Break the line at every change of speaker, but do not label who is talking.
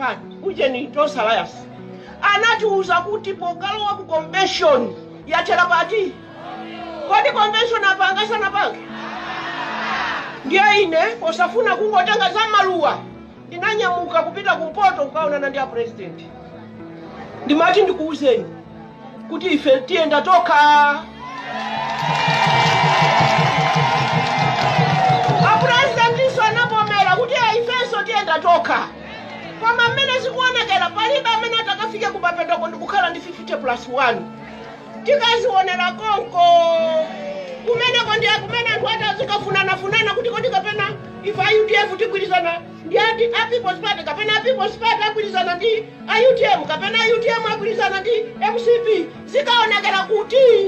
kampani ujeni Tonse Alliance anatiuza kuti pokalowa ku convention yachera pati kodi convention apanga sana panga ndiye ine posafuna kungotenga za maluwa ndinanyamuka kupita kumpoto kukaonana ndi president ndimati ndikuuzeni kuti ife tienda toka president anapomera kuti ifeso tienda toka koma mmene zikuonekera palibe amene atakafika kupapetoko ndikukhala ndi 50+1 tikazionera konko kumeneko ndiye kumene anthu atazikafunana kuti kodi kapena ifa UTF tigwirizana ndi a People's Party kapena People's Party agwirizana ndi a UTM kapena UTM agwirizana ndi MCP zikaonekera kuti